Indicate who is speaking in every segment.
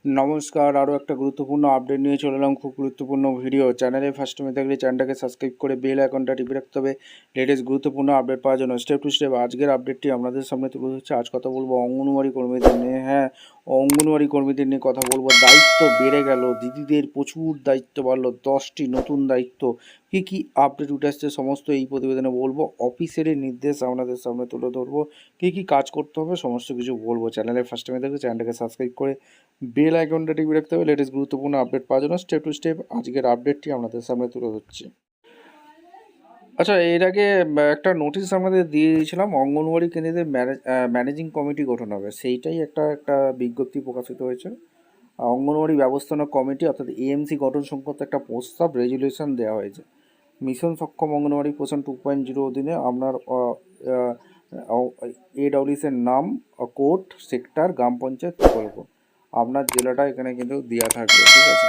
Speaker 1: নমস্কার, আরও একটা গুরুত্বপূর্ণ আপডেট নিয়ে চলে এলাম। খুব গুরুত্বপূর্ণ ভিডিও। চ্যানেলে ফার্স্ট টাইমে থাকলে চ্যানেলটাকে সাবস্ক্রাইব করে বেল আইকনটা টিপে রাখতে হবে লেটেস্ট গুরুত্বপূর্ণ আপডেট পাওয়ার জন্য। স্টেপ টু স্টেপ আজকের আপডেটটি আপনাদের সামনে তুলে ধরছে। আজ কথা বলবো অঙ্গনওয়াড়ি কর্মীদের নিয়ে। হ্যাঁ, অঙ্গনওয়াড়ি কর্মীদের নিয়ে কথা বলবো। দায়িত্ব বেড়ে গেল, দিদিদের প্রচুর দায়িত্ব বাড়লো, 10টি নতুন দায়িত্ব। কী কী আপডেট উঠে আসছে সমস্ত এই প্রতিবেদনে বলবো। অফিসের নির্দেশ আপনাদের সামনে তুলে ধরবো। কী কী কাজ করতে হবে সমস্ত কিছু বলবো। চ্যানেলে ফার্স্ট টাইমে থাকলে চ্যানেলটাকে সাবস্ক্রাইব করে বেল আইকনটা টিপে রাখতে হবে লেটেস্ট গুরুত্বপূর্ণ আপডেট পাওয়ার জন্য। স্টেপ টু স্টেপ আজকের আপডেটটি আপনাদের সামনে তুলে ধরছি। আচ্ছা, এর আগে একটা নোটিশ আমাদের দিয়ে দিয়েছিলাম, অঙ্গনওয়াড়ি কেন্দ্রদের ম্যানেজিং কমিটি গঠন হবে, সেইটাই একটা বিজ্ঞপ্তি প্রকাশিত হয়েছে। অঙ্গনওয়াড়ি ব্যবস্থাপনা কমিটি অর্থাৎ এএমসি গঠন সংক্রান্ত একটা প্রস্তাব রেজুলেশন দেওয়া হয়েছে। মিশন সক্ষম অঙ্গনওয়াড়ি পোষণ 2.0 অধীনে আপনার এডব্লিউএসের নাম, কোড, সেক্টর, গ্রাম পঞ্চায়েত, প্রকল্প, আপনার জেলাটা এখানে কিন্তু দেওয়া থাকবে। ঠিক আছে।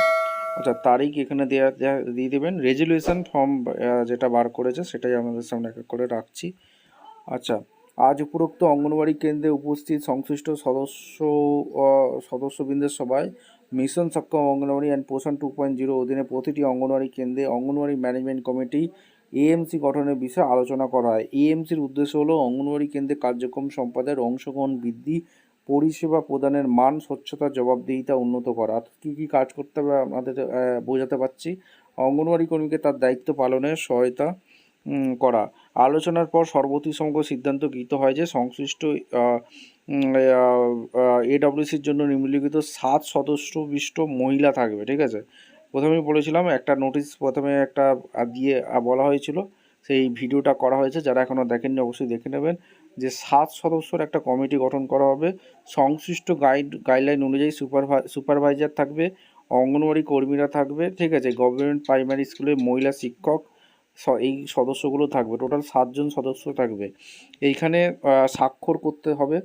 Speaker 1: আচ্ছা, তারিখ এখানে দিয়ে দেবেন। রেজুলেশন ফর্ম যেটা বার করেছে সেটাই আমাদের সামনে এক এক করে রাখছি। আচ্ছা, আজ উপরোক্ত অঙ্গনওয়াড়ি কেন্দ্রে উপস্থিত সংশ্লিষ্ট সদস্যবৃন্দের সভায় মিশন সক্ষম অঙ্গনওয়াড়ি অ্যান্ড পোষণ 2.0 অধীনে প্রতিটি অঙ্গনওয়াড়ি কেন্দ্রে অঙ্গনওয়াড়ি ম্যানেজমেন্ট কমিটি এএমসি গঠনের বিষয়ে আলোচনা করা হয়। এএমসির উদ্দেশ্য হলো অঙ্গনওয়াড়ি কেন্দ্রে কার্যক্রম সম্পাদনের অংশগ্রহণ বৃদ্ধি, পরিষেবা প্রদানের মান, স্বচ্ছতা, জবাবদিহিতা উন্নত করা। কী কী কাজ করতে হবে আমাদের বোঝাতে পারছি। অঙ্গনওয়াড়ি কর্মীকে তার দায়িত্ব পালনের সহায়তা করা। আলোচনার পর সর্বতিসম্মত সিদ্ধান্ত গৃহীত হয় যে সংশ্লিষ্ট এডব্লিউসির জন্য নিম্নলিখিত 7 সদস্য বিশিষ্ট মহিলা থাকবে। ঠিক আছে। প্রথমেই বলেছিলাম একটা নোটিশ প্রথমে একটা দিয়ে বলা হয়েছিল, সেই ভিডিওটা করা হয়েছে। যারা এখনও দেখেননি অবশ্যই দেখে নেবেন যে 7 সদস্যর একটা কমিটি গঠন করা হবে। সংশ্লিষ্ট গাইডলাইন অনুযায়ী সুপারভাইজার থাকবে, অঙ্গনওয়াড়ি কর্মীরা থাকবে। ঠিক আছে। গভর্নমেন্ট প্রাইমারি স্কুলে মহিলা শিক্ষক, এই সদস্যগুলো থাকবে। টোটাল 7জন সদস্য থাকবে। এইখানে স্বাক্ষর করতে হবে।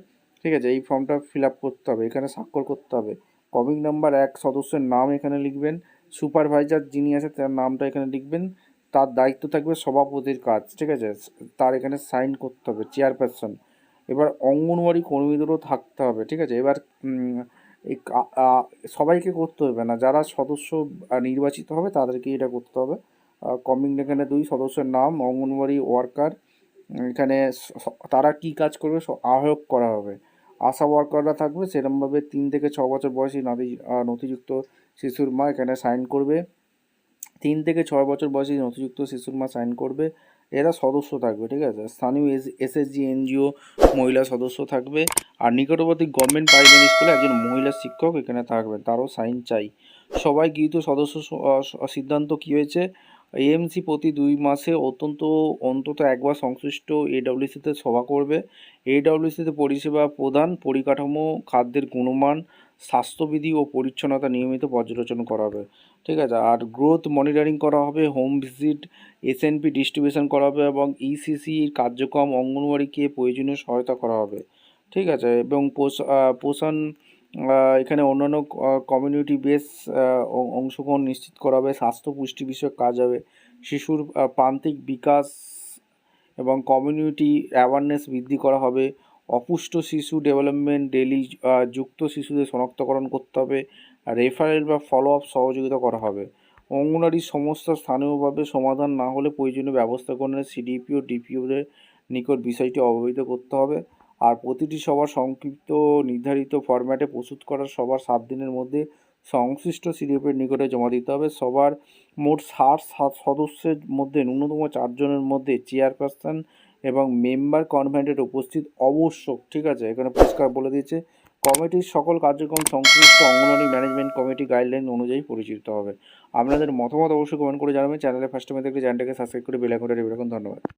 Speaker 1: ঠিক আছে। এই ফর্মটা ফিল আপ করতে হবে, এখানে স্বাক্ষর করতে হবে। কমিং নাম্বার 1 সদস্যের নাম এখানে লিখবেন। সুপারভাইজার যিনি আছে তার নামটা এখানে লিখবেন। তার দায়িত্ব থাকবে সভাপতির কাজ। ঠিক আছে। তার এখানে সাইন করতে হবে, চেয়ারপারসন। এবার অঙ্গনওয়াড়ি কর্মীদেরও থাকতে হবে। ঠিক আছে। এবার এই সবাইকে করতে হবে না, যারা সদস্য নির্বাচিত হবে তাদেরকে এটা করতে হবে। কমিং এখানে 2 সদস্যের নাম, অঙ্গনওয়াড়ি ওয়ার্কার। এখানে তারা কি কাজ করবে আহ্বায়ক করা হবে। আশা ওয়ার্কাররা থাকবে সেরকমভাবে 3 থেকে 6 বছর বয়সী নথিযুক্ত শিশুর মা এখানে সাইন করবে। 3 থেকে 6 বছর বয়সী নথিযুক্ত শিশুর মা সাইন করবে। এরা সদস্য থাকবে। ঠিক আছে। স্থানীয় এসএসজি এনজিও মহিলা সদস্য থাকবে। আর নিকটবর্তী গভর্নমেন্ট প্রাইমারি স্কুলে একজন মহিলা শিক্ষক এখানে থাকবেন, তারও সাইন চাই। সবাই গৃহীত সদস্য সিদ্ধান্ত কী হয়েছে, এএমসি প্রতি 2 মাসে অন্তত একবার সংশ্লিষ্ট এডব্লিউসিতে সভা করবে। এডব্লিউসিতে পরিষেবা প্রদান, পরিকাঠামো, খাদ্যের গুণমান, স্বাস্থ্যবিধি ও পরিচ্ছন্নতা নিয়মিত পর্যবেক্ষণ করা হবে। ঠিক আছে। আর গ্রোথ মনিটরিং করা হবে, হোম ভিজিট, এসএনপি ডিস্ট্রিবিউশন করা হবে এবং ইসিসির কার্যক্রম অঙ্গনওয়াড়িকে প্রয়োজনীয় সহায়তা করা হবে। ঠিক আছে। এবং পোষণ এখানে অন্যান্য কমিউনিটি বেস অংশগ্রহণ নিশ্চিত করা হবে। স্বাস্থ্য পুষ্টি বিষয়ক কাজ হবে। শিশুর প্রান্তিক বিকাশ এবং কমিউনিটি অ্যাওয়ারনেস বৃদ্ধি করা হবে। অপুষ্ট শিশু ডেভেলপমেন্ট, ডেলি যুক্ত শিশুদের শনাক্তকরণ করতে হবে। রেফারেল বা ফলো আপ সহযোগিতা করা হবে। অঙ্গনওয়াড়ির সমস্যা স্থানীয়ভাবে সমাধান না হলে প্রয়োজনীয় ব্যবস্থা গ্রহণের সিডিপি ও ডিপিওদের নিকট বিষয়টি অবহিত করতে হবে। আর প্রতিটি সভার সংক্ষিপ্ত নির্ধারিত ফরম্যাটে প্রস্তুত করার সবার 7 দিনের মধ্যে সংশ্লিষ্ট সিডিপির নিকটে জমা দিতে হবে। সবার মোট 60 সদস্যের মধ্যে ন্যূনতম 4 জনের মধ্যে চেয়ারপারসন এবং মেম্বার কনভেন্টের উপস্থিত আবশ্যক। ঠিক আছে। এখানে পরিষ্কার বলে দিয়েছে কমিটির সকল কার্যক্রম সংশ্লিষ্ট অঙ্গনওয়াড়ি ম্যানেজমেন্ট কমিটি গাইডলাইন অনুযায়ী পরিচালিত হবে। আপনাদের মতামত অবশ্যই কমেন্ট করে জানাবেন। চ্যানেলে ফার্স্ট টাইম দেখলে চ্যানেলটাকে সাবস্ক্রাইব করে বেল আইকনটা টিপে রাখুন। ধন্যবাদ।